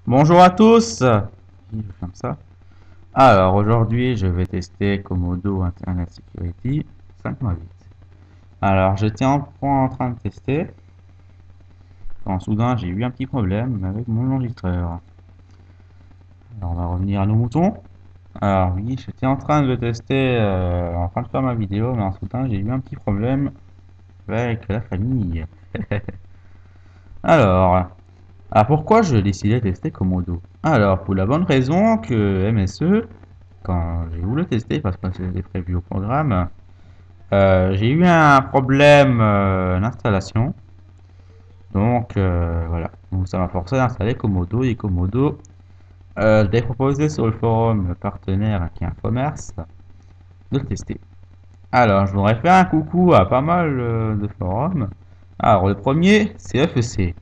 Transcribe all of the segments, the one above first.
Bonjour à tous. Je vais faire ça. Alors aujourd'hui je vais tester Komodo Internet Security 5.8. Alors j'étais en train de tester quand soudain j'ai eu un petit problème avec mon enregistreur. Alors on va revenir à nos moutons. Alors oui, j'étais en train de le tester, en train de faire ma vidéo, mais en soudain j'ai eu un petit problème avec la famille. Alors, pourquoi je décidais de tester Komodo? Alors pour la bonne raison que MSE, quand j'ai voulu tester parce que c'était prévu au programme, j'ai eu un problème d'installation. Donc voilà, donc ça m'a forcé à installer Komodo et Komodo. Je l'ai proposé sur le forum partenaire qui est Infomerce de le tester. Alors je voudrais faire un coucou à pas mal de forums. Alors le premier c'est FEC.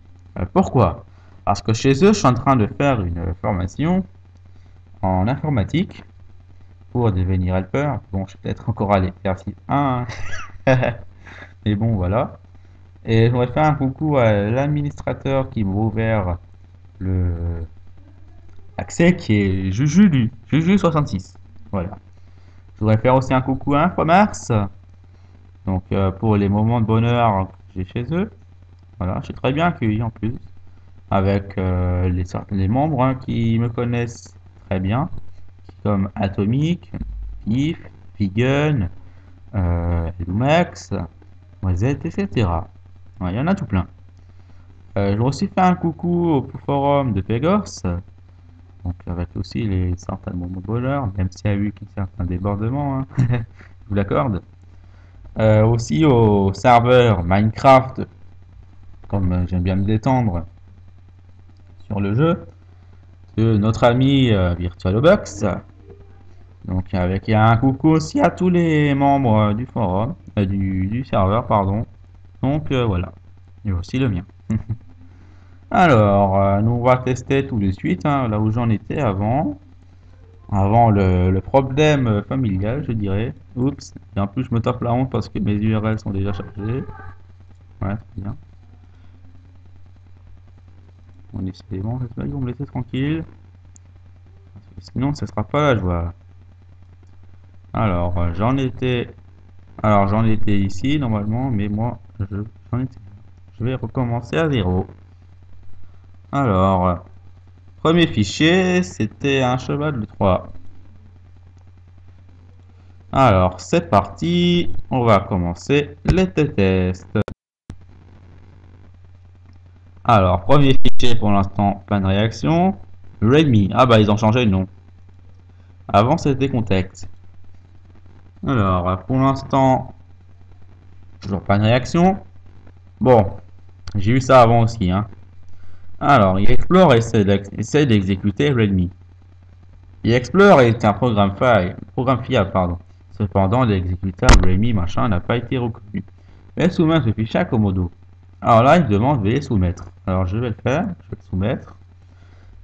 Pourquoi? Parce que chez eux je suis en train de faire une formation en informatique pour devenir helper. Bon, je vais peut-être encore à l'exercice 1, mais bon, voilà. Et je voudrais faire un coucou à l'administrateur qui m'a ouvert le accès, qui est Juju66. Voilà. Je voudrais faire aussi un coucou à Infomax, donc pour les moments de bonheur que j'ai chez eux. Voilà, je suis très bien accueilli en plus, avec les membres qui me connaissent très bien, comme Atomic, If, Vegan, Lumax, Noisette, etc. Ouais, il y en a tout plein. Je voudrais aussi faire un coucou au forum de Pegos, donc avec aussi les certains moments de bonheur, même s'il y a eu certains débordements, hein, je vous l'accorde. Aussi au serveur Minecraft, comme j'aime bien me détendre sur le jeu, de notre ami VirtualObox. Donc avec un coucou aussi à tous les membres du forum, du serveur, pardon. Donc voilà, et aussi le mien. Alors, nous on va tester tout de suite, hein, là où j'en étais avant le problème familial, je dirais. Oups, et en plus je me tape la honte parce que mes URL sont déjà chargées. Ouais, c'est bien. On essaie, bon, j'espère qu'ils vont me laisser tranquille. Parce que sinon, ce sera pas la joie. Alors, j'en étais ici normalement, mais moi, j'en étais. Je vais recommencer à zéro. Alors, premier fichier, c'était un cheval de 3. Alors, c'est parti. On va commencer les tests. Alors, premier fichier pour l'instant, plein de réactions. Redmi. Ah bah, ils ont changé le nom. Avant, c'était Contact. Alors, pour l'instant, toujours pas de réaction. Bon, j'ai eu ça avant aussi, hein. Alors, eXplore essaie d'exécuter Redmi. eXplore est un programme fiable, pardon. Cependant, l'exécutable Redmi machin n'a pas été reconnu. Mais soumettre ce fichier à Komodo. Alors là, il demande veuillez soumettre. Alors je vais le faire, je vais le soumettre.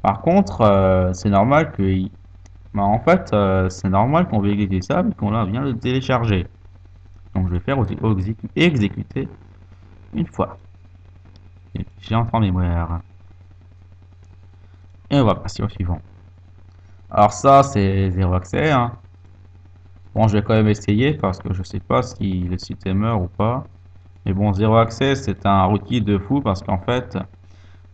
Par contre, c'est normal que, bah, en fait, c'est normal qu'on veut exécuter ça, mais qu'on vient de télécharger. Donc je vais faire exécuter une fois. J'ai entré en mémoire. Et on va passer au suivant. Alors ça, c'est zéro accès, hein. Bon, je vais quand même essayer parce que je sais pas si le site est mort ou pas. Mais bon, zéro accès, c'est un rootkit de fou parce qu'en fait,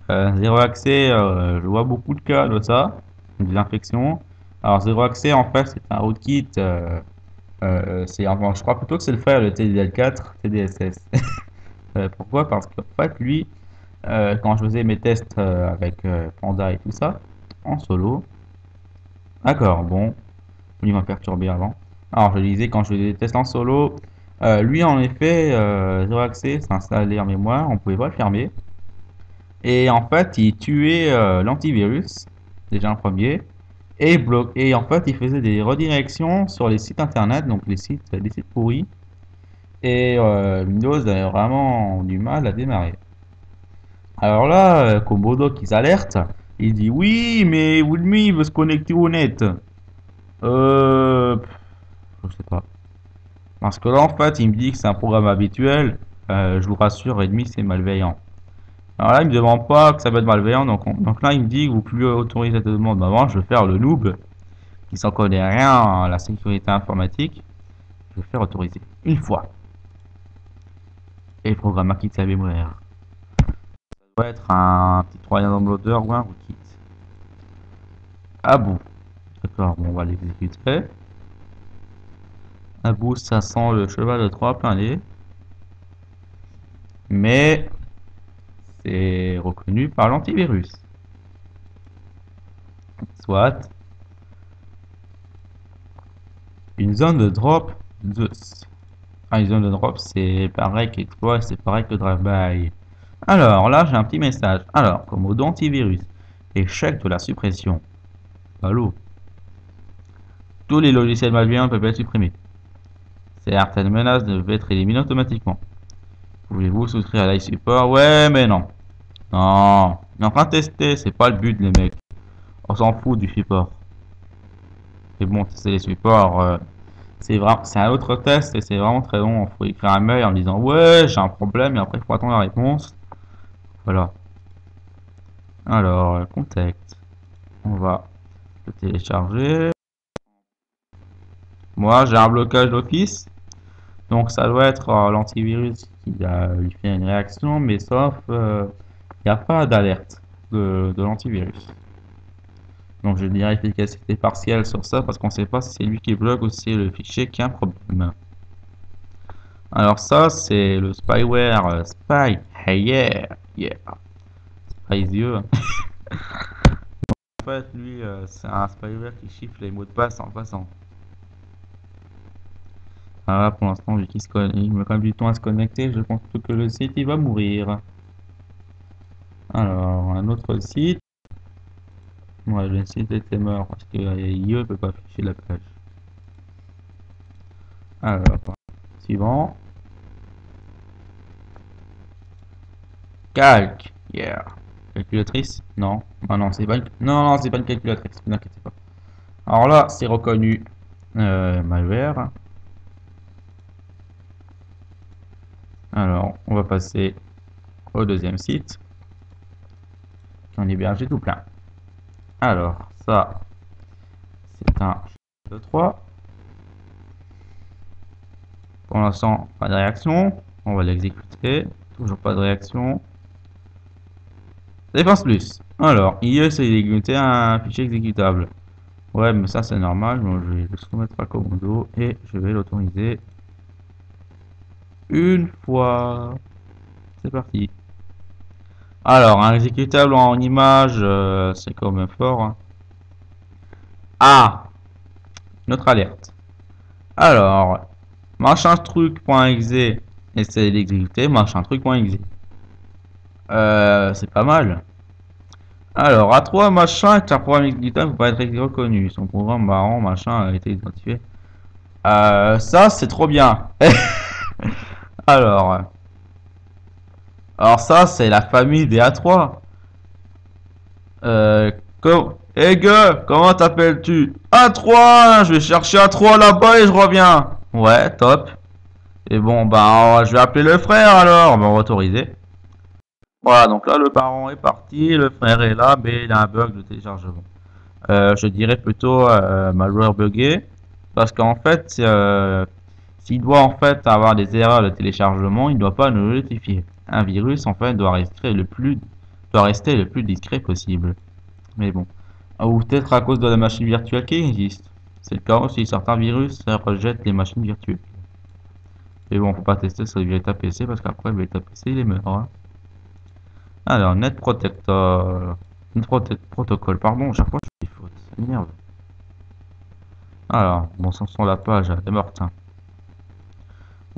zéro accès, je vois beaucoup de cas de ça, des infections. Alors zéro accès, en fait, c'est un rootkit. Enfin, je crois plutôt que c'est le frère de TDL4, TDSS. Pourquoi? Parce qu'en fait, lui, quand je faisais mes tests avec Panda et tout ça, en solo, d'accord, bon, lui m'a perturbé avant. Alors je disais, quand je faisais des tests en solo, lui en effet, zéro accès, c'est installé en mémoire, on pouvait pas le fermer. Et en fait, il tuait l'antivirus, déjà en premier, et en fait, il faisait des redirections sur les sites internet, donc les sites pourris. Et Windows avait vraiment du mal à démarrer. Alors là, Komodo qui s'alerte, il dit oui, mais Wilmy veut se connecter au net. Je sais pas. Parce que là, en fait, il me dit que c'est un programme habituel. Je vous rassure, Redmi, c'est malveillant. Alors là, il me demande pas que ça peut être malveillant, donc là, il me dit que vous pouvez autoriser cette demande. Bah, moi, je vais faire le noob, qui s'en connaît rien à la sécurité informatique. Je vais faire autoriser une fois. Et le programme a quitté la mémoire. Ça doit être un petit troyen downloader ou un rootkit. Ah bon. D'accord, bon, on va l'exécuter. À bout, ça sent le cheval de Troie plein nez. Mais c'est reconnu par l'antivirus. Soit une zone de drop de... Ah, une zone de drop, c'est pareil qu'Exploit, c'est pareil que Drive-by. Alors là, j'ai un petit message. Alors, Komodo antivirus. Échec de la suppression. Allô? Tous les logiciels malveillants peuvent être supprimés. Certaines menaces devaient être éliminées automatiquement. Voulez-vous souscrire à l'iSupport? Ouais, mais non. Non. On est en train de tester, c'est pas le but, les mecs. On s'en fout du support. Et bon, tester les supports, c'est un autre test et c'est vraiment très long. Il faut écrire un mail en disant ouais, j'ai un problème et après il faut attendre la réponse. Voilà. Alors, contact. On va le télécharger. Moi, j'ai un blocage d'office. Donc, ça doit être l'antivirus qui lui fait une réaction, mais sauf, il n'y a pas d'alerte de l'antivirus. Donc, je dirais efficacité partielle sur ça parce qu'on ne sait pas si c'est lui qui bloque ou si c'est le fichier qui a un problème. Alors, ça, c'est le spyware Spy. Hey, yeah. Spy yeux. En fait, lui, c'est un spyware qui chiffre les mots de passe en passant. Ah, pour l'instant, vu il me prend du temps à se connecter, je pense que le site il va mourir. Alors, un autre site. Ouais, le site était mort parce que IE ne peut pas afficher la page. Alors, suivant. Calque. Yeah. Calculatrice? Non. Ah non, c'est pas une... Non, c'est pas une calculatrice, ne vous inquiétez pas. Alors là, c'est reconnu malware. Alors, on va passer au deuxième site. J'en ai hébergé tout plein. Alors, ça, c'est un 2, 3. Pour l'instant, pas de réaction. On va l'exécuter. Toujours pas de réaction. Défense plus. Alors, IE, c'est exécuter un fichier exécutable. Ouais, mais ça, c'est normal. Donc, je vais le soumettre à Commando et je vais l'autoriser une fois. C'est parti. Alors, un exécutable en image, c'est quand même fort. Hein. Ah, notre alerte. Alors, machin truc.exe, essaye d'exécuter machin truc.exe. C'est pas mal. Alors, A3 machin est un programme exécutable pour pas être reconnu. Son programme marrant machin a été identifié. Ça c'est trop bien. Alors, alors ça c'est la famille des A3. Euh, hey comment t'appelles-tu? A3, je vais chercher A3 là-bas et je reviens. Ouais, top. Et bon, ben, je vais appeler le frère alors. Ben, on va autoriser. Voilà, donc là, le parent est parti, le frère est là, mais il a un bug de téléchargement. Je dirais plutôt malware buggé, parce qu'en fait, s'il doit en fait avoir des erreurs de téléchargement, il ne doit pas nous le notifier. Un virus, en fait, doit rester le plus discret possible. Mais bon, ou peut-être à cause de la machine virtuelle qui existe. C'est le cas aussi, certains virus rejettent les machines virtuelles. Mais bon, faut pas tester sur le véritable PC, parce qu'après, le véritable PC, il est mort. Hein. Alors, Net Protector. Protocol, pardon, chaque fois je fais des fautes, ça m'énerve. Alors, bon, sans son la page, elle est morte. Hein.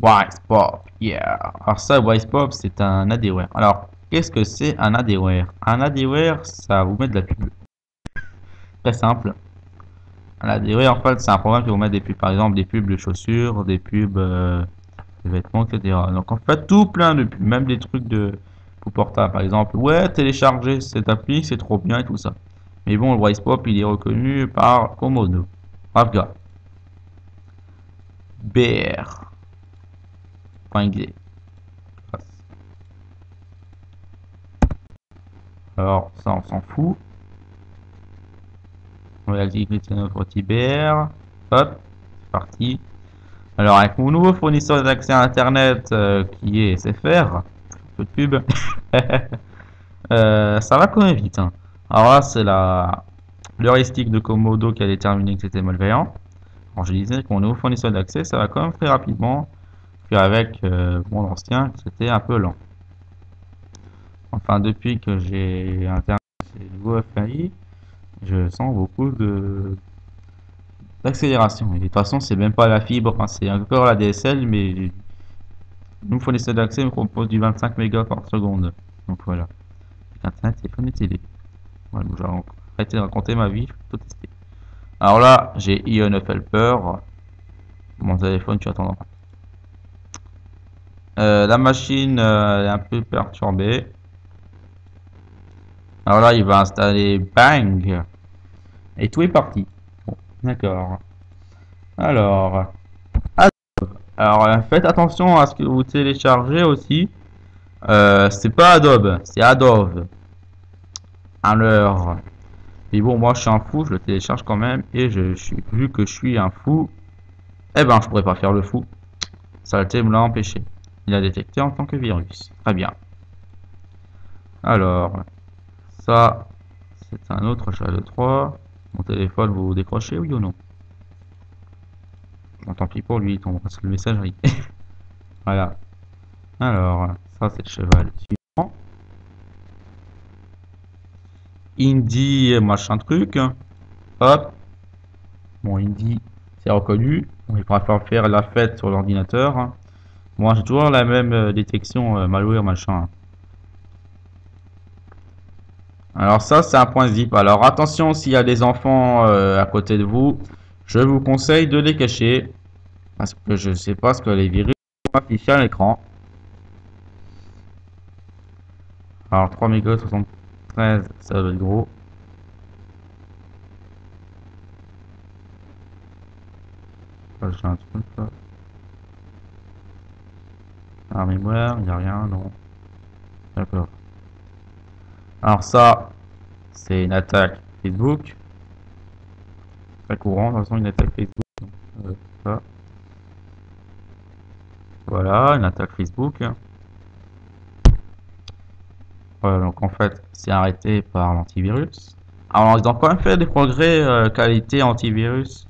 Wisepop, yeah. Alors ça, Wisepop, c'est un adware. Alors, qu'est-ce que c'est un adware? Un adware, ça vous met de la pub. Très simple. Un adware, en fait, c'est un programme qui vous met des pubs. Par exemple, des pubs de chaussures, des pubs de vêtements, etc. Donc, en fait, tout plein de pubs, même des trucs de pour portable. Par exemple, ouais, télécharger cette appli, c'est trop bien et tout ça. Mais bon, le Wisepop, il est reconnu par Komodo. Ravga. BR. .exe. Alors, ça, on s'en fout. On va activer notre Tibère. Hop, c'est parti. Alors, avec mon nouveau fournisseur d'accès à Internet qui est SFR, peu de pub, ça va quand même vite. Hein. Alors là, c'est l'heuristique de Komodo qui a déterminé que c'était malveillant. Alors, je disais que mon nouveau fournisseur d'accès, ça va quand même très rapidement. Puis avec mon ancien, c'était un peu lent. Enfin, depuis que j'ai Internet et le nouveau FAI, je sens beaucoup d'accélération. Et de toute façon, c'est même pas la fibre, enfin, c'est encore la DSL, mais nous fournisseur d'accès me propose du 25 mégas par seconde. Donc voilà. Internet, téléphone et télé. Voilà, donc j'ai arrêté de raconter ma vie, je peux tout tester. Alors là, j'ai IONF Helper. Mon téléphone, tu attendras. La machine est un peu perturbée. Alors là, il va installer Bang. Et tout est parti. Bon, d'accord. Alors, faites attention à ce que vous téléchargez aussi. C'est pas Adobe, c'est Adobe. Alors, et bon, moi je suis un fou, je le télécharge quand même. Et vu que je suis un fou, eh ben je pourrais pas faire le fou. Saleté me l'a empêché. Il a détecté en tant que virus. Très bien. Alors, ça, c'est un autre chat de 3. Mon téléphone, vous décrochez, oui ou non? Bon, tant pis pour lui, il tombera sur le messagerie. Voilà. Alors, ça c'est le cheval suivant. Indie, machin truc. Hop. Bon, Indie, c'est reconnu. Il préfère faire la fête sur l'ordinateur. Moi, j'ai toujours la même détection malware, machin. Alors ça, c'est un point zip. Alors attention, s'il y a des enfants à côté de vous, je vous conseille de les cacher. Parce que je sais pas ce que les virus vont afficher à l'écran. Alors 3 mégas 73, ça doit être gros. J'ai un truc là. Ah, mémoire, il n'y a rien, non. D'accord. Alors ça, c'est une attaque Facebook. Très courant, de toute façon, une attaque Facebook. Ça. Voilà, une attaque Facebook. Voilà, donc en fait, c'est arrêté par l'antivirus. Alors, ils ont quand même fait des progrès qualité antivirus,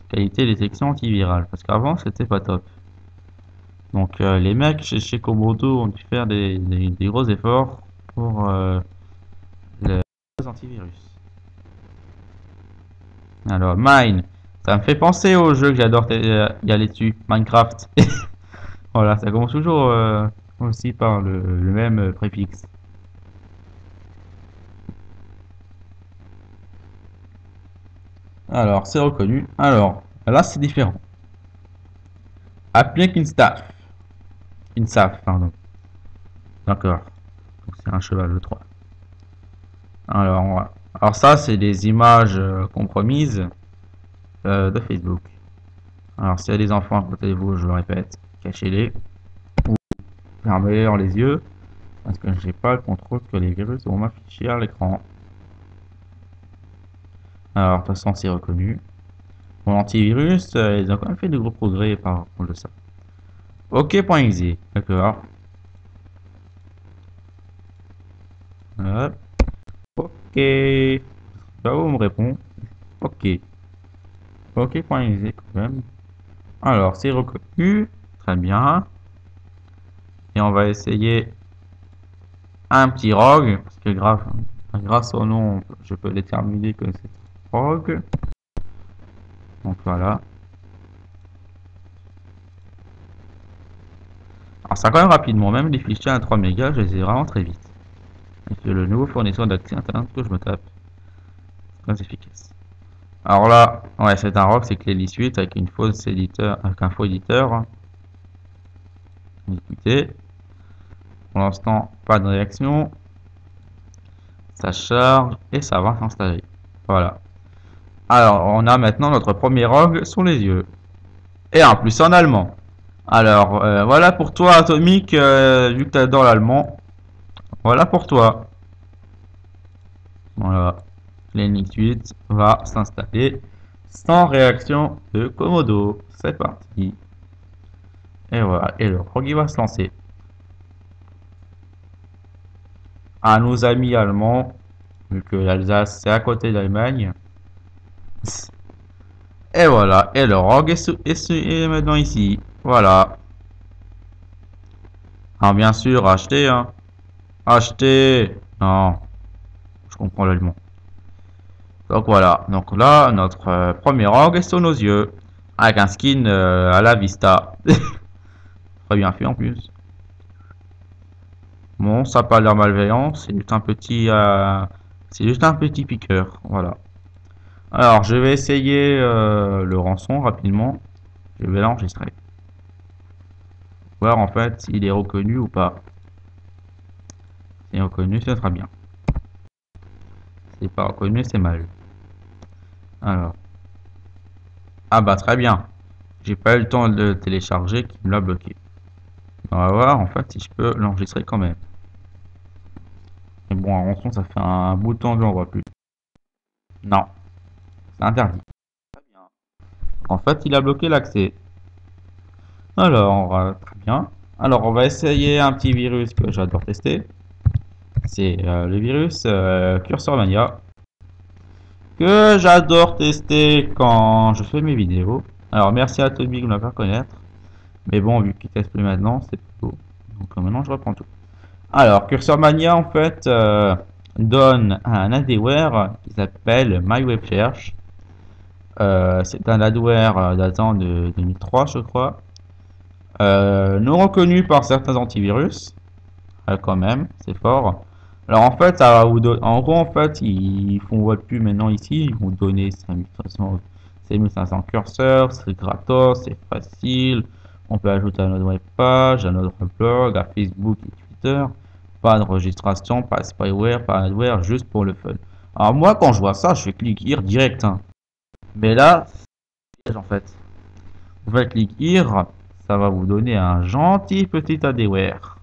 qualité détection antivirale, parce qu'avant, c'était pas top. Donc, les mecs chez Komodo ont dû faire des gros efforts pour les antivirus. Alors, Mine, ça me fait penser au jeu que j'adore y aller dessus, Minecraft. Voilà, ça commence toujours aussi par le même préfixe. Alors, c'est reconnu. Alors, là, c'est différent. Applique Instaff. Instaff, pardon. D'accord. Donc, c'est un cheval de 3. Alors ça, c'est des images compromises de Facebook. Alors, s'il y a des enfants à côté de vous, je le répète, cachez-les. Ou fermez-leur les yeux. Parce que j'ai pas le contrôle que les virus vont m'afficher à l'écran. Alors, de toute façon, c'est reconnu. Pour l'antivirus, ils ont quand même fait de gros progrès par rapport à ça. Ok.exe, d'accord. Hop. Ok. Là où on me répond. Ok. Ok.exe quand même. Alors, c'est reconnu. Très bien. Et on va essayer un petit rogue. Parce que grâce au nom, je peux déterminer que c'est rogue. Donc voilà. Alors ça quand même rapidement, même les fichiers à 3 mégas, je les ai vraiment très vite. C'est le nouveau fournisseur d'accès internet que je me tape. C'est très efficace. Alors là, ouais, c'est un rogue, c'est clé suite avec une fausse éditeur, avec un faux éditeur. Écoutez. Pour l'instant, pas de réaction. Ça charge et ça va s'installer. Voilà. Alors, on a maintenant notre premier rogue sous les yeux. Et en plus en allemand. Alors, voilà pour toi, Atomic, vu que tu adores l'allemand. Voilà pour toi. Voilà. Linux 8 va s'installer sans réaction de Komodo. C'est parti. Et voilà. Et le prog va se lancer. À nos amis allemands, vu que l'Alsace c'est à côté d'Allemagne. Et voilà. Et le ROG est maintenant ici. Voilà. Alors bien sûr, acheter, hein. Acheter. Non, je comprends l'allemand. Donc voilà. Donc là, notre premier ROG est sous nos yeux. Avec un skin à la Vista. Très bien fait en plus. Bon, ça n'a pas l'air malveillant. C'est juste un petit piqueur. Voilà. Alors, je vais essayer le rançon rapidement. Je vais l'enregistrer. Voir en fait s'il est reconnu ou pas. S'il est reconnu, c'est très bien. S'il n'est pas reconnu, c'est mal. Alors. Ah bah très bien. J'ai pas eu le temps de le télécharger qui me l'a bloqué. On va voir en fait si je peux l'enregistrer quand même. Mais bon, un rançon, ça fait un bout de temps que j'en vois plus. Non, c'est interdit. Très bien. En fait, il a bloqué l'accès. Alors, très bien. Alors, on va essayer un petit virus que j'adore tester. C'est le virus Cursor Mania. Que j'adore tester quand je fais mes vidéos. Alors, merci à Tommy de me la faire connaître. Mais bon, vu qu'il teste plus maintenant, c'est plus beau. Donc maintenant, je reprends tout. Alors, Cursor Mania, en fait, donne un adware qui s'appelle MyWebSearch. C'est un adware datant de 2003, je crois. Non reconnu par certains antivirus, quand même, c'est fort. Alors en fait, ça va vous donner, en gros, en fait, ils font votre pub maintenant ici, ils vont donner 5500 curseurs, c'est gratos, c'est facile. On peut ajouter à notre web page, à notre blog, à Facebook et Twitter. Pas de registration, pas de spyware, pas d'adware, juste pour le fun. Alors moi, quand je vois ça, je fais cliquer direct, hein. Mais là, en fait, vous faites cliquer, ça va vous donner un gentil petit adware.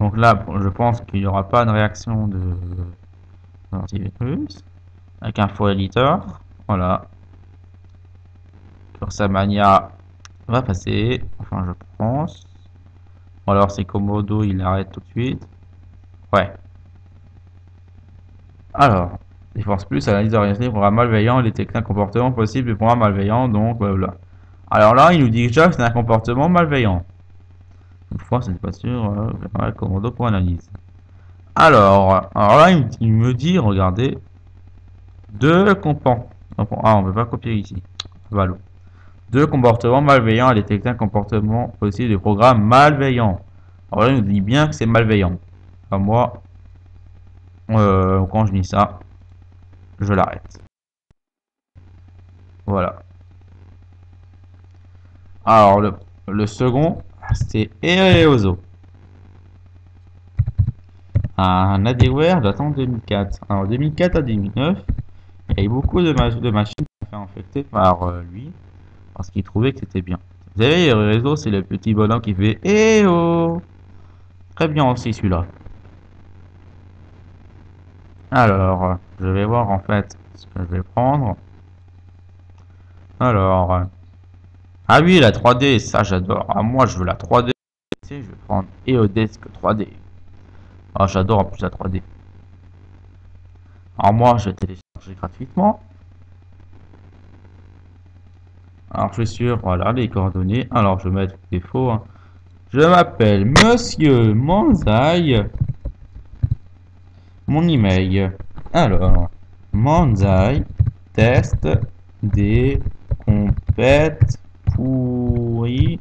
Donc là, je pense qu'il n'y aura pas de réaction de l'antivirus. Avec un faux éditeur. Voilà. Cursor Mania va passer. Enfin, je pense. Ou alors c'est Komodo, il arrête tout de suite. Ouais. Alors, les forces plus, analyse d'orientation des programmes malveillants, les techniques comportement possible des programmes malveillants, donc voilà. Alors là, il nous dit déjà que c'est un comportement malveillant. Une fois, c'est pas sûr, Komodo pour analyse. Alors là, il me dit, regardez, deux comportements. Ah, on ne peut pas copier ici. Voilà. Deux comportements malveillants à détecter un comportement possible de programme malveillant. Alors là, il nous dit bien que c'est malveillant. Enfin, moi, quand je dis ça, je l'arrête. Voilà. Alors, le second, c'est Ereoso. Un adware datant de 2004. Alors, 2004 à 2009, il y a eu beaucoup de machines qui ont fait infecter par lui. Parce qu'il trouvait que c'était bien. Vous savez, le réseau, c'est le petit bonhomme qui fait Eh oh. Très bien aussi celui-là. Alors, je vais voir en fait ce que je vais prendre. Alors, ah oui, la 3D, ça j'adore. Ah, moi je veux la 3D. Je vais prendre EODesk 3D. Ah, j'adore en plus la 3D. Alors, moi je vais télécharger gratuitement. Alors, je suis sûr, voilà les coordonnées. Alors, je vais mettre des faux. Hein. Je m'appelle Monsieur Manzai. Mon email. Alors, Manzai test des compètes pourries.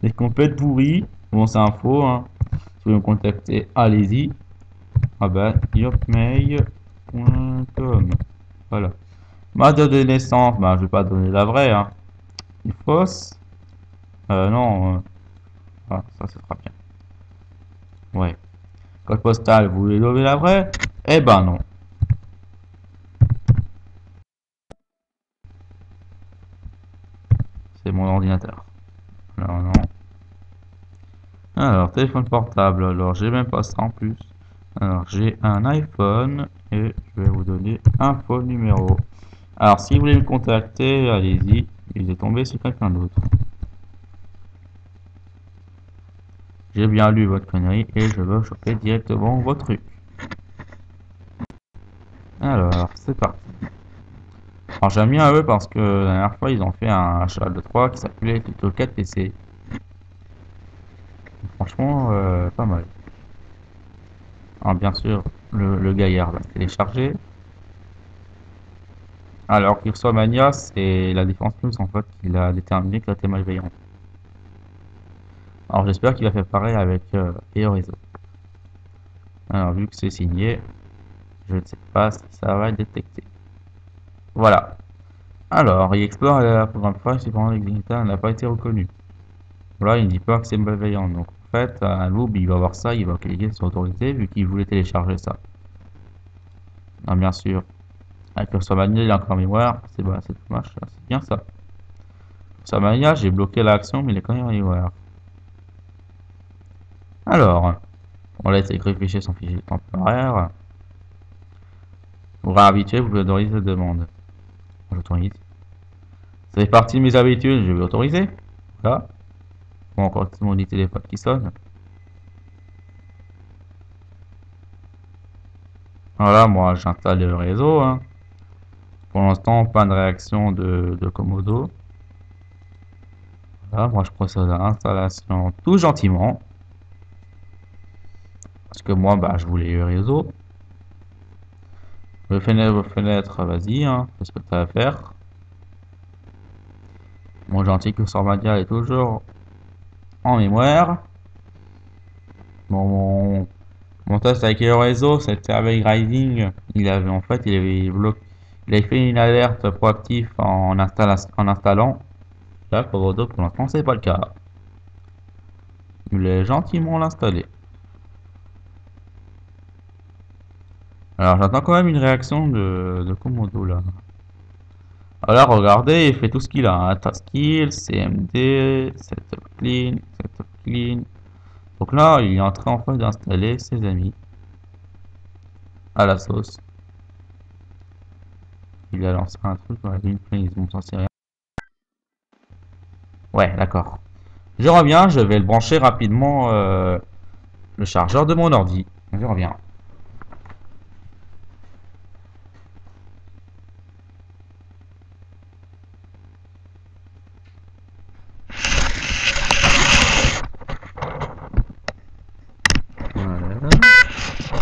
Des compètes pourries. Bon, c'est un faux. Hein. Si vous voulez me contacter, allez-y. Ah bah, yopmail.com. Voilà. Ma date de naissance, bah, je vais pas donner la vraie. Hein. Une fausse. Non. Ah, ça, c'est très bien. Ouais. Code postal, vous voulez donner la vraie? Eh ben non. C'est mon ordinateur. Non, non. Alors, téléphone portable. Alors, j'ai même pas ça en plus. Alors, j'ai un iPhone et je vais vous donner un faux numéro. Alors, si vous voulez me contacter, allez-y. Il est tombé sur quelqu'un d'autre. J'ai bien lu votre connerie et je veux choper directement vos trucs. Alors, c'est parti. Alors, j'aime bien eux parce que la dernière fois, ils ont fait un achat de 3 qui s'appelait Tuto 4 PC. Franchement, pas mal. Alors, bien sûr, le gaillard va se télécharger. Alors, Cursor Mania, c'est la défense plus en fait qu'il a déterminé que la était malveillante. Alors, j'espère qu'il va faire pareil avec EORESO. Alors, vu que c'est signé, je ne sais pas si ça va être détecté. Voilà. Alors, il explore la programme file cependant l'exécuteur n'a pas été reconnu. Voilà, il ne dit pas que c'est malveillant. Donc, en fait, un loup, il va voir ça, il va cliquer sur autoriser vu qu'il voulait télécharger ça. Non, bien sûr. Avec le Samania, il a encore en mémoire. C'est bon, c'est dommage, c'est bien ça. Samania, j'ai bloqué l'action, mais il est quand même en mémoire. Alors, on laisse réfléchir son fichier temporaire. Pour réhabituer, vous pouvez autoriser la demande. J'autorise. Ça fait partie de mes habitudes, je vais autoriser. Voilà. Bon, encore mon téléphone qui sonne. Voilà, moi j'installe le réseau. Hein. Pour l'instant, pas de réaction de Komodo. Voilà, moi je procède à l'installation tout gentiment. Parce que moi, bah, je voulais le réseau. Vos fenêtres, vas-y, hein, fais ce que tu as à faire. Mon gentil curseur Media est toujours en mémoire. Bon, mon test avec le réseau, c'était avec Rising. Il avait en fait, il avait fait une alerte proactive en installant. Là, pour l'instant, c'est pas le cas. Il voulait gentiment l'installer. Alors, j'attends quand même une réaction de Komodo là. Alors, regardez, il fait tout ce qu'il a. Hein. Taskill, CMD, Setup Clean, Setup Clean. Donc là, il est en train en fait d'installer ses amis à la sauce. Il a lancé un truc, ouais, une ils vont s'en servir. Ouais, d'accord. Je reviens, je vais le brancher rapidement le chargeur de mon ordi. Je reviens. Voilà.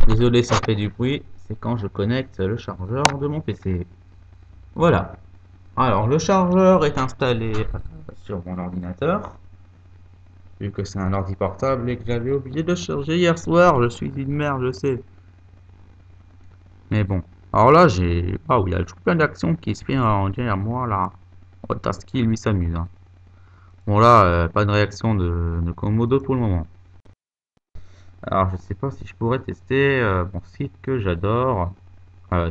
Désolé, ça fait du bruit. C'est quand je connecte le chargeur de mon PC. Voilà. Alors, le chargeur est installé sur mon ordinateur. Vu que c'est un ordi portable et que j'avais oublié de charger hier soir, je suis une merde, je sais. Mais bon. Alors là, j'ai... Ah oui, il y a tout plein d'actions qui se fait en derrière moi, là. Oh, Taski, lui, s'amuse. Hein. Bon là, pas de réaction de Komodo pour le moment. Alors, je sais pas si je pourrais tester mon site que j'adore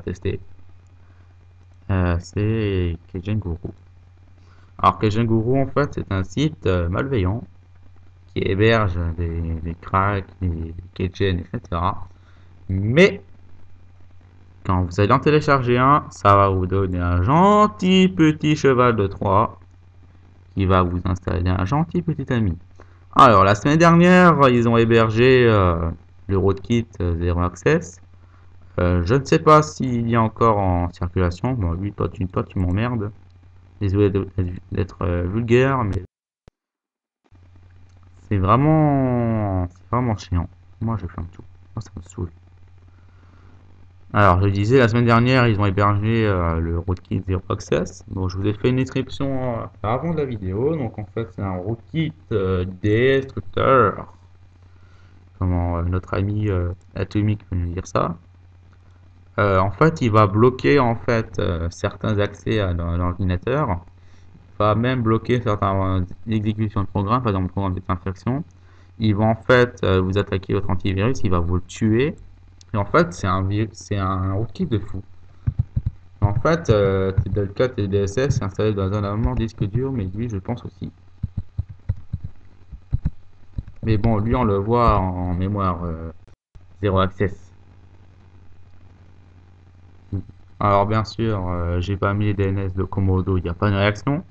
tester. C'est Keijen Guru. Alors, Keijen Guru, en fait, c'est un site malveillant qui héberge des cracks, des Keijen, etc. Mais quand vous allez en télécharger un, ça va vous donner un gentil petit cheval de Troie qui va vous installer un gentil petit ami. Alors, la semaine dernière, ils ont hébergé le Roadkit Zero Access. Je ne sais pas s'il y a encore en circulation. Bon, lui, toi, tu m'emmerdes. Désolé d'être vulgaire, mais c'est vraiment chiant. Moi, je ferme tout. Moi, ça me saoule. Alors, je disais, la semaine dernière, ils ont hébergé le Rootkit Zero Access. Donc, je vous ai fait une description avant de la vidéo. Donc, en fait, c'est un rootkit destructeur. Comment notre ami Atomic peut nous dire ça. En fait, il va bloquer en fait certains accès à l'ordinateur. Il va même bloquer certaines exécutions de programmes, par exemple le programme d'infection. Il va en fait vous attaquer votre antivirus, il va vous le tuer. Et en fait, c'est un rootkit de fou. En fait, TDL4 et DSS est installé dans un amont disque dur, mais lui, je pense aussi. Mais bon, lui, on le voit en mémoire 0 access. Alors, bien sûr, j'ai pas mis les DNS de Komodo, il n'y a pas de réaction.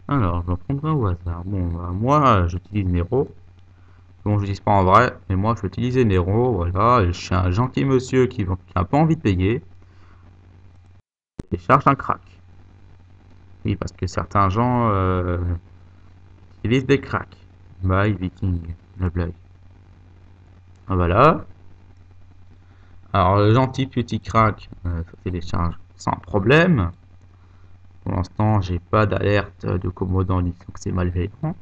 Alors, j'en prendrai au hasard. Bon, bah, moi, j'utilise Nero. Bon, je l'utilise pas en vrai, mais moi, je vais utiliser Nero, voilà. Et je suis un gentil monsieur qui n'a pas envie de payer et cherche un crack. Oui, parce que certains gens utilisent des cracks. Bye, Viking, la blague. Voilà. Alors, le gentil petit crack se télécharge sans problème. Pour l'instant, j'ai pas d'alerte de Komodo en disant que c'est malveillant.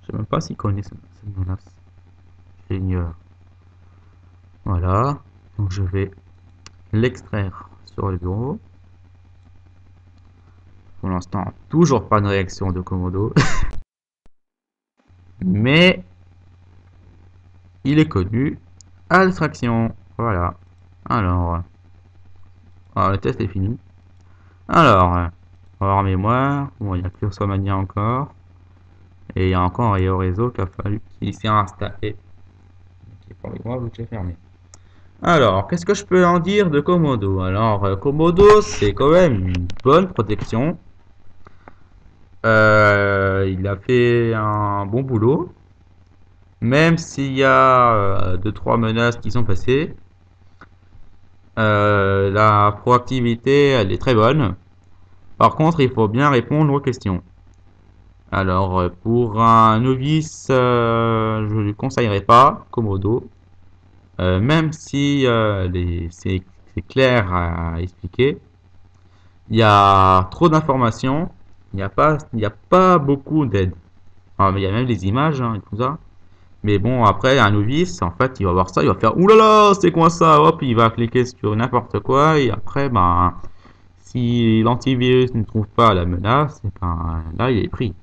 Je sais même pas s'il connaît cette menace. J'ignore. Voilà. Donc, je vais l'extraire sur le bureau. Pour l'instant, toujours pas de réaction de Komodo. Mais il est connu à l'extraction. Voilà. Alors, le test est fini. Alors, on va voir mémoire. Bon, il y a Cursomania encore. Et il y a encore un réseau qu'il a fallu qu'il s'est installé. Qui est pas avec moi, vu que j'ai fermé. Alors, qu'est-ce que je peux en dire de Komodo? Alors, Komodo, c'est quand même une bonne protection. Il a fait un bon boulot. Même s'il y a 2-3 menaces qui sont passées. La proactivité, elle est très bonne. Par contre, il faut bien répondre aux questions. Alors, pour un novice, je ne lui conseillerais pas Komodo. Même si c'est clair à expliquer, il y a trop d'informations, il y a pas beaucoup d'aide. Enfin, il y a même des images hein, et tout ça. Mais bon, après, un novice, en fait, il va voir ça, il va faire oulala, c'est quoi ça? Hop, il va cliquer sur n'importe quoi. Et après, ben, si l'antivirus ne trouve pas la menace, et ben, là, il est pris.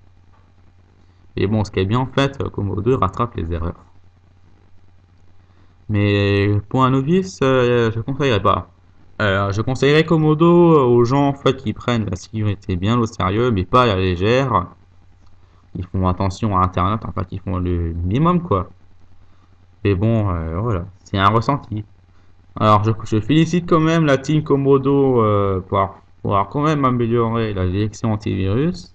Et bon, ce qui est bien, en fait, Komodo rattrape les erreurs. Mais pour un novice, je conseillerais pas. Je conseillerais Komodo aux gens en fait qui prennent la sécurité bien au sérieux, mais pas à la légère. Ils font attention à Internet, en fait, ils font le minimum quoi. Mais bon, voilà, c'est un ressenti. Alors, je félicite quand même la team Komodo pour avoir quand même amélioré la détection antivirus,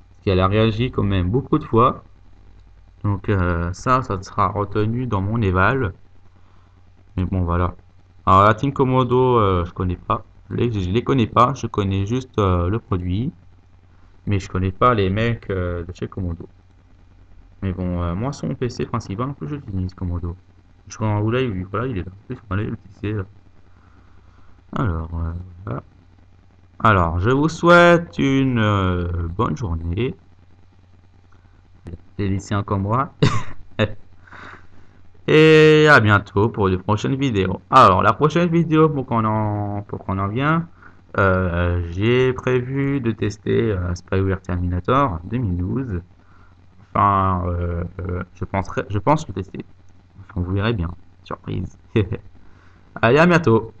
parce qu'elle a réagi quand même beaucoup de fois. Donc ça sera retenu dans mon éval. Mais bon, voilà. Alors la team Komodo, je connais pas. Je les connais pas, je connais juste le produit. Mais je connais pas les mecs de chez Komodo. Mais bon, moi sur mon PC principal, en plus j'utilise Komodo. Je crois en là, voilà, il est là. En plus, on va aller l'utiliser là. Alors, voilà. Alors, je vous souhaite une bonne journée. Les lycéens comme moi. Et à bientôt pour de prochaines vidéos. Alors, la prochaine vidéo, pour qu'on en vienne, j'ai prévu de tester Spyware Terminator 2012. Enfin, je pense le tester. Enfin, vous verrez bien. Surprise. Allez, à bientôt.